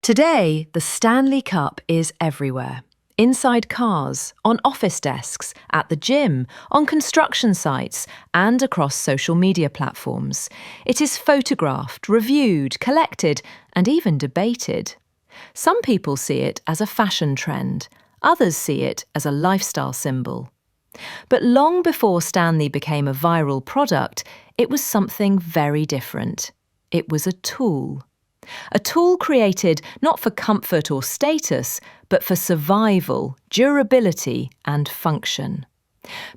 Today, the Stanley Cup is everywhere. Inside cars, on office desks, at the gym, on construction sites, and across social media platforms. It is photographed, reviewed, collected, and even debated. Some people see it as a fashion trend. Others see it as a lifestyle symbol. But long before Stanley became a viral product, it was something very different. It was a tool. A tool created not for comfort or status, but for survival, durability, and function.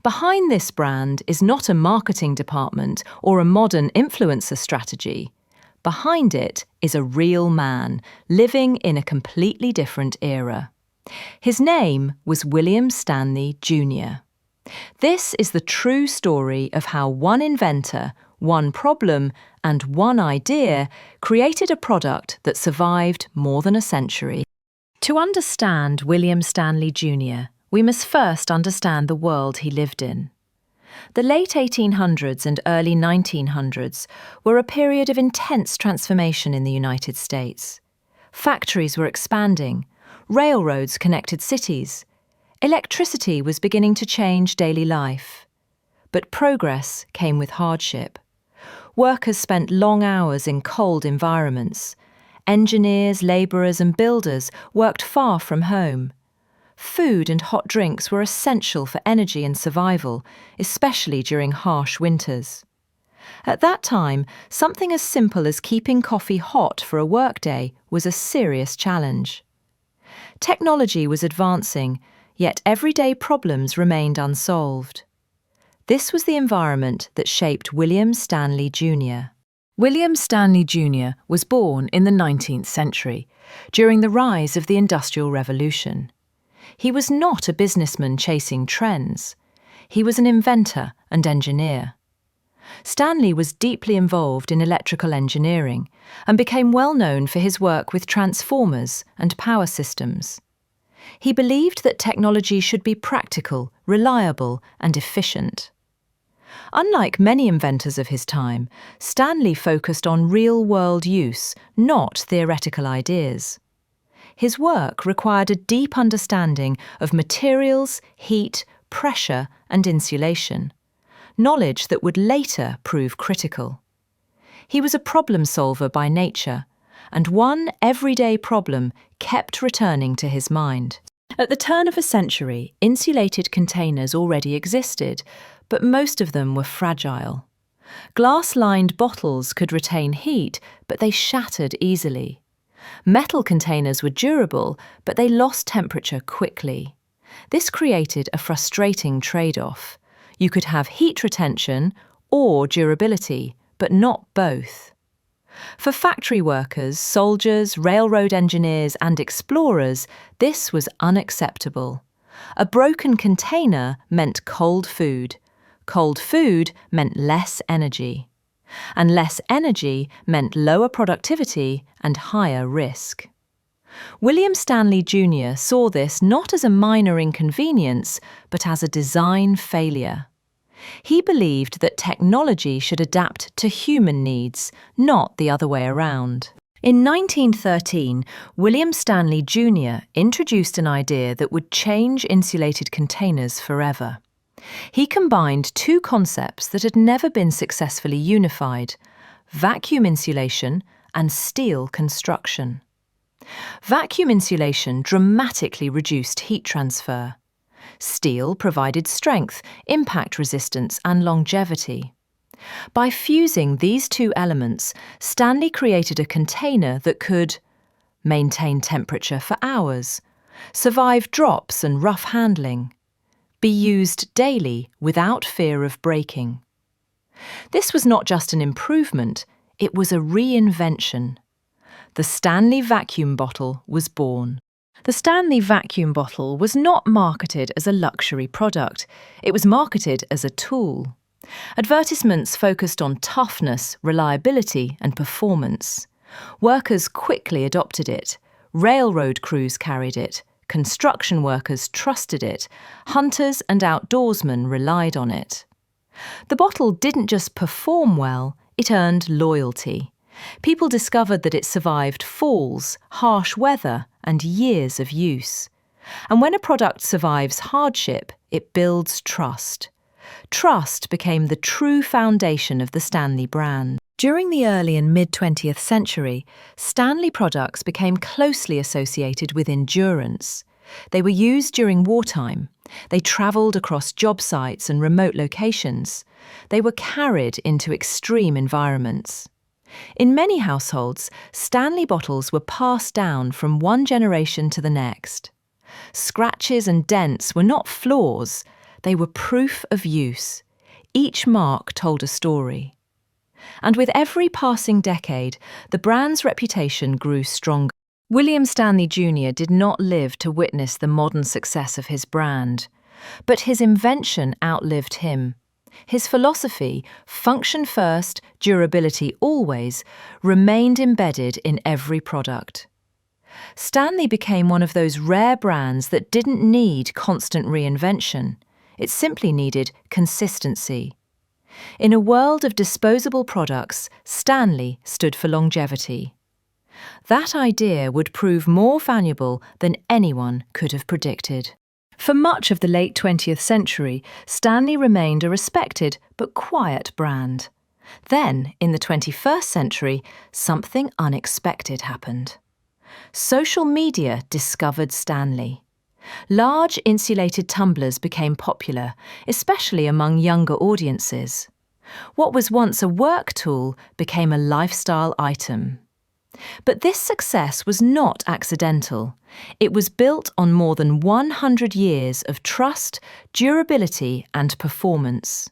Behind this brand is not a marketing department or a modern influencer strategy. Behind it is a real man living in a completely different era. His name was William Stanley Jr. This is the true story of how one inventor, one problem, and one idea created a product that survived more than a century. To understand William Stanley Jr., we must first understand the world he lived in. The late 1800s and early 1900s were a period of intense transformation in the United States. Factories were expanding, railroads connected cities, electricity was beginning to change daily life. But progress came with hardship. Workers spent long hours in cold environments. Engineers, labourers and builders worked far from home. Food and hot drinks were essential for energy and survival, especially during harsh winters. At that time, something as simple as keeping coffee hot for a workday was a serious challenge. Technology was advancing, yet everyday problems remained unsolved. This was the environment that shaped William Stanley Jr. William Stanley Jr. was born in the 19th century, during the rise of the Industrial Revolution. He was not a businessman chasing trends. He was an inventor and engineer. Stanley was deeply involved in electrical engineering and became well known for his work with transformers and power systems. He believed that technology should be practical, reliable, and efficient. Unlike many inventors of his time, Stanley focused on real-world use, not theoretical ideas. His work required a deep understanding of materials, heat, pressure, and insulation, knowledge that would later prove critical. He was a problem solver by nature, and one everyday problem kept returning to his mind. At the turn of a century, insulated containers already existed, but most of them were fragile. Glass-lined bottles could retain heat, but they shattered easily. Metal containers were durable, but they lost temperature quickly. This created a frustrating trade-off. You could have heat retention or durability, but not both. For factory workers, soldiers, railroad engineers, and explorers, this was unacceptable. A broken container meant cold food. Cold food meant less energy. And less energy meant lower productivity and higher risk. William Stanley Jr. saw this not as a minor inconvenience, but as a design failure. He believed that technology should adapt to human needs, not the other way around. In 1913, William Stanley Jr. introduced an idea that would change insulated containers forever. He combined two concepts that had never been successfully unified: vacuum insulation and steel construction. Vacuum insulation dramatically reduced heat transfer. Steel provided strength, impact resistance, and longevity. By fusing these two elements, Stanley created a container that could maintain temperature for hours, survive drops and rough handling, be used daily without fear of breaking. This was not just an improvement, it was a reinvention. The Stanley vacuum bottle was born. The Stanley vacuum bottle was not marketed as a luxury product. It was marketed as a tool. Advertisements focused on toughness, reliability, and performance. Workers quickly adopted it. Railroad crews carried it. Construction workers trusted it. Hunters and outdoorsmen relied on it. The bottle didn't just perform well, it earned loyalty. People discovered that it survived falls, harsh weather, and years of use. And when a product survives hardship, it builds trust. Trust became the true foundation of the Stanley brand. During the early and mid-20th century, Stanley products became closely associated with endurance. They were used during wartime. They travelled across job sites and remote locations. They were carried into extreme environments. In many households, Stanley bottles were passed down from one generation to the next. Scratches and dents were not flaws, they were proof of use. Each mark told a story. And with every passing decade, the brand's reputation grew stronger. William Stanley Jr. did not live to witness the modern success of his brand, but his invention outlived him. His philosophy, function first, durability always, remained embedded in every product. Stanley became one of those rare brands that didn't need constant reinvention. It simply needed consistency. In a world of disposable products, Stanley stood for longevity. That idea would prove more valuable than anyone could have predicted. For much of the late 20th century, Stanley remained a respected but quiet brand. Then, in the 21st century, something unexpected happened. Social media discovered Stanley. Large insulated tumblers became popular, especially among younger audiences. What was once a work tool became a lifestyle item. But this success was not accidental. It was built on more than 100 years of trust, durability, and performance.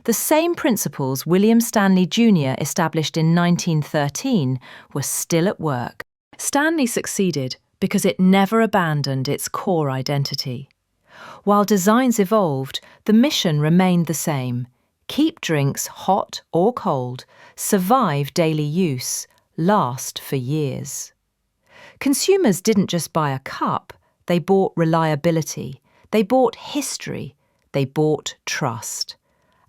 The same principles William Stanley Jr. established in 1913 were still at work. Stanley succeeded because it never abandoned its core identity. While designs evolved, the mission remained the same: keep drinks hot or cold, survive daily use, last for years. Consumers didn't just buy a cup, they bought reliability, they bought history, they bought trust.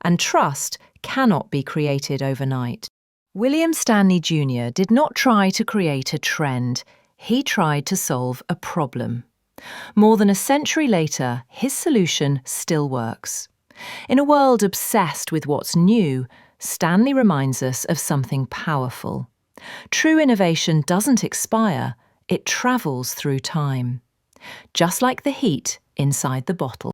And trust cannot be created overnight. William Stanley Jr. did not try to create a trend, he tried to solve a problem. More than a century later, his solution still works. In a world obsessed with what's new, Stanley reminds us of something powerful. True innovation doesn't expire, it travels through time. Just like the heat inside the bottle.